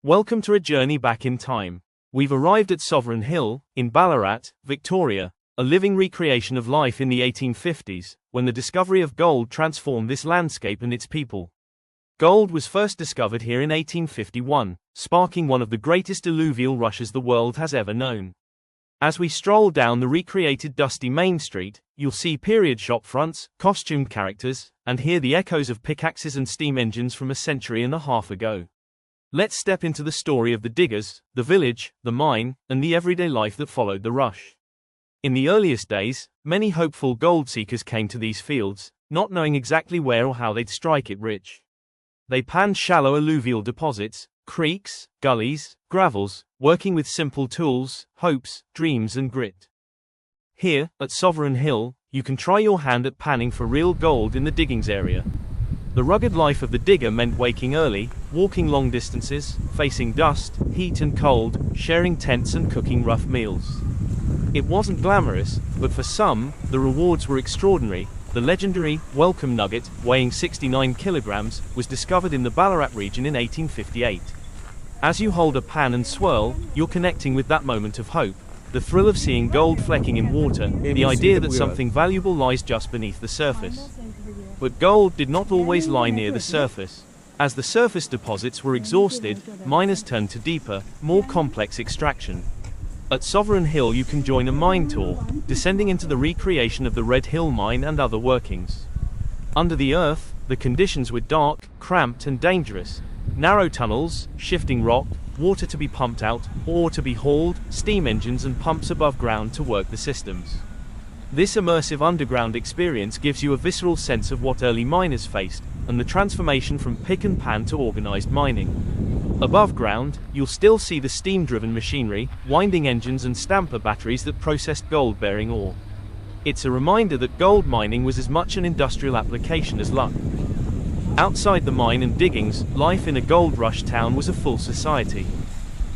Welcome to a journey back in time. We've arrived at Sovereign Hill, in Ballarat, Victoria, a living recreation of life in the 1850s, when the discovery of gold transformed this landscape and its people. Gold was first discovered here in 1851, sparking one of the greatest alluvial rushes the world has ever known. As we stroll down the recreated dusty main street, you'll see period shop fronts, costumed characters, and hear the echoes of pickaxes and steam engines from a century and a half ago. Let's step into the story of the diggers, the village, the mine, and the everyday life that followed the rush. In the earliest days, many hopeful gold seekers came to these fields, not knowing exactly where or how they'd strike it rich. They panned shallow alluvial deposits, creeks, gullies, gravels, working with simple tools, hopes, dreams and grit. Here, at Sovereign Hill, you can try your hand at panning for real gold in the diggings area. The rugged life of the digger meant waking early, walking long distances, facing dust, heat and cold, sharing tents and cooking rough meals. It wasn't glamorous, but for some, the rewards were extraordinary. The legendary welcome nugget, weighing 69 kilograms, was discovered in the Ballarat region in 1858. As you hold a pan and swirl, you're connecting with that moment of hope, the thrill of seeing gold flecking in water, the idea that something valuable lies just beneath the surface. But gold did not always lie near the surface. As the surface deposits were exhausted, miners turned to deeper, more complex extraction. At Sovereign Hill you can join a mine tour, descending into the recreation of the Red Hill mine and other workings. Under the earth, the conditions were dark, cramped and dangerous. Narrow tunnels, shifting rock, water to be pumped out, ore to be hauled, steam engines and pumps above ground to work the systems. This immersive underground experience gives you a visceral sense of what early miners faced, and the transformation from pick and pan to organized mining. Above ground, you'll still see the steam-driven machinery, winding engines and stamper batteries that processed gold-bearing ore. It's a reminder that gold mining was as much an industrial application as luck. Outside the mine and diggings, life in a gold rush town was a full society.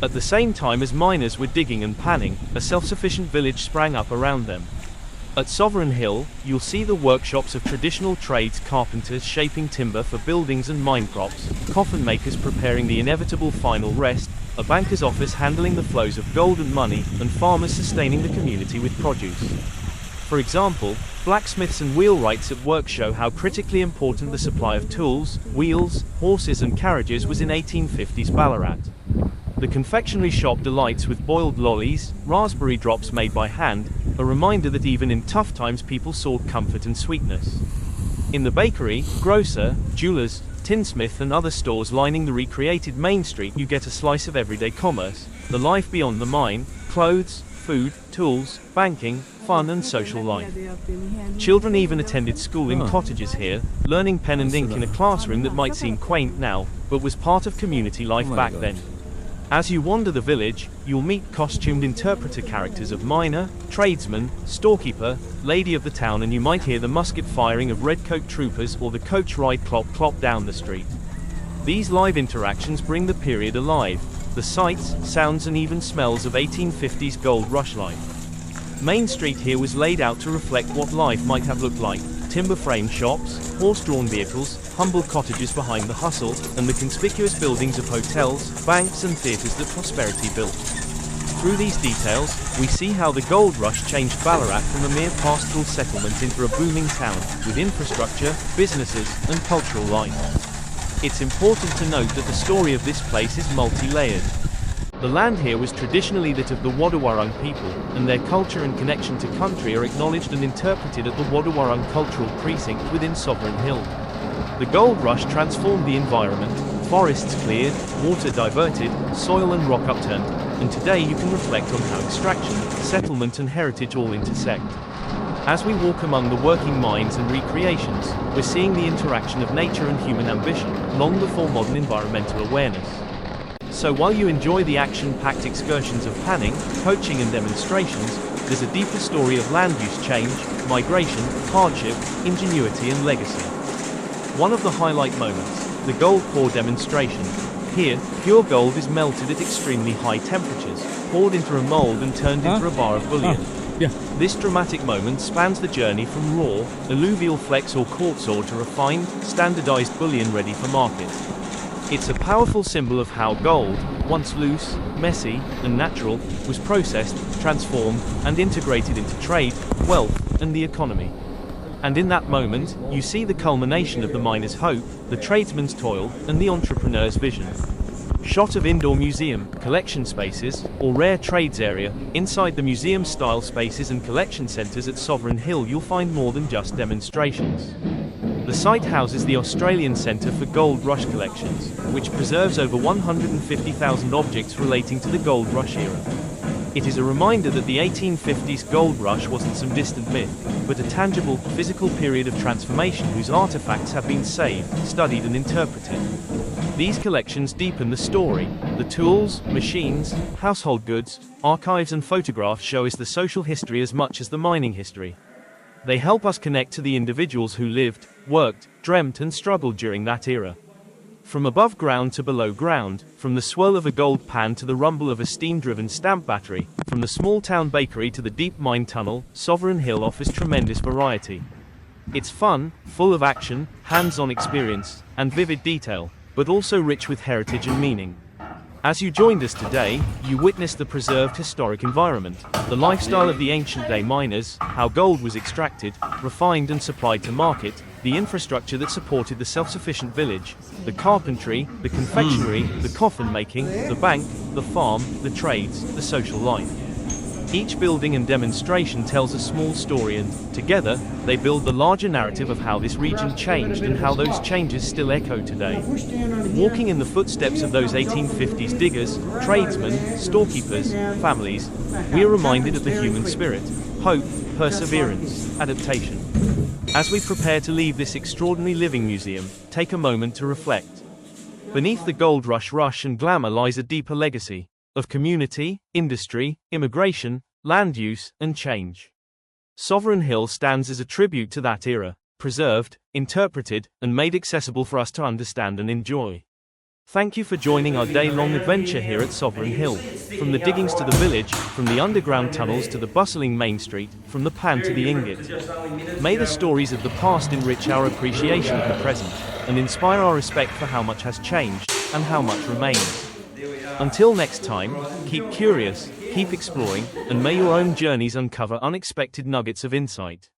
At the same time as miners were digging and panning, a self-sufficient village sprang up around them. At Sovereign Hill, you'll see the workshops of traditional trades, carpenters shaping timber for buildings and mine props, coffin makers preparing the inevitable final rest, a banker's office handling the flows of gold and money, and farmers sustaining the community with produce. For example, blacksmiths and wheelwrights at work show how critically important the supply of tools, wheels, horses and carriages was in 1850s Ballarat. The confectionery shop delights with boiled lollies, raspberry drops made by hand, a reminder that even in tough times people sought comfort and sweetness. In the bakery, grocer, jewelers, tinsmith and other stores lining the recreated main street you get a slice of everyday commerce, the life beyond the mine, clothes, food, tools, banking, fun and social life. Children even attended school in cottages here, learning pen and ink in a classroom that might seem quaint now, but was part of community life back then. As you wander the village, you'll meet costumed interpreter characters of miner, tradesman, storekeeper, lady of the town, and you might hear the musket firing of redcoat troopers or the coach ride clop clop down the street. These live interactions bring the period alive, the sights, sounds and even smells of 1850s gold rush life. Main Street here was laid out to reflect what life might have looked like: timber frame shops, horse-drawn vehicles, humble cottages behind the hustle, and the conspicuous buildings of hotels, banks and theatres that prosperity built. Through these details, we see how the gold rush changed Ballarat from a mere pastoral settlement into a booming town, with infrastructure, businesses, and cultural life. It's important to note that the story of this place is multi-layered. The land here was traditionally that of the Wadawurrung people, and their culture and connection to country are acknowledged and interpreted at the Wadawurrung Cultural Precinct within Sovereign Hill. The gold rush transformed the environment, forests cleared, water diverted, soil and rock upturned, and today you can reflect on how extraction, settlement and heritage all intersect. As we walk among the working mines and recreations, we're seeing the interaction of nature and human ambition, long before modern environmental awareness. So while you enjoy the action-packed excursions of panning, coaching and demonstrations, there's a deeper story of land use change, migration, hardship, ingenuity and legacy. One of the highlight moments, the gold pour demonstration. Here, pure gold is melted at extremely high temperatures, poured into a mold and turned into a bar of bullion. This dramatic moment spans the journey from raw, alluvial flex or quartz ore to refined, standardized bullion ready for market. It's a powerful symbol of how gold, once loose, messy, and natural, was processed, transformed, and integrated into trade, wealth, and the economy. And in that moment, you see the culmination of the miner's hope, the tradesman's toil, and the entrepreneur's vision. Shot of indoor museum, collection spaces, or rare trades area. Inside the museum-style spaces and collection centres at Sovereign Hill you'll find more than just demonstrations. The site houses the Australian Centre for Gold Rush Collections, which preserves over 150,000 objects relating to the gold rush era. It is a reminder that the 1850s gold rush wasn't some distant myth, but a tangible, physical period of transformation whose artifacts have been saved, studied and interpreted. These collections deepen the story. The tools, machines, household goods, archives and photographs show us the social history as much as the mining history. They help us connect to the individuals who lived, worked, dreamt and struggled during that era. From above ground to below ground, from the swirl of a gold pan to the rumble of a steam-driven stamp battery, from the small-town bakery to the deep mine tunnel, Sovereign Hill offers tremendous variety. It's fun, full of action, hands-on experience, and vivid detail, but also rich with heritage and meaning. As you joined us today, you witnessed the preserved historic environment, the lifestyle of the ancient-day miners, how gold was extracted, refined and supplied to market, the infrastructure that supported the self-sufficient village, the carpentry, the confectionery, the coffin making, the bank, the farm, the trades, the social life. Each building and demonstration tells a small story and, together, they build the larger narrative of how this region changed and how those changes still echo today. Walking in the footsteps of those 1850s diggers, tradesmen, storekeepers, families, we are reminded of the human spirit, hope, perseverance, adaptation. As we prepare to leave this extraordinary living museum, take a moment to reflect. Beneath the gold rush and glamour lies a deeper legacy of community, industry, immigration, land use, and change. Sovereign Hill stands as a tribute to that era, preserved, interpreted, and made accessible for us to understand and enjoy. Thank you for joining our day-long adventure here at Sovereign Hill. From the diggings to the village, from the underground tunnels to the bustling main street, from the pan to the ingot. May the stories of the past enrich our appreciation of the present, and inspire our respect for how much has changed, and how much remains. Until next time, keep curious, keep exploring, and may your own journeys uncover unexpected nuggets of insight.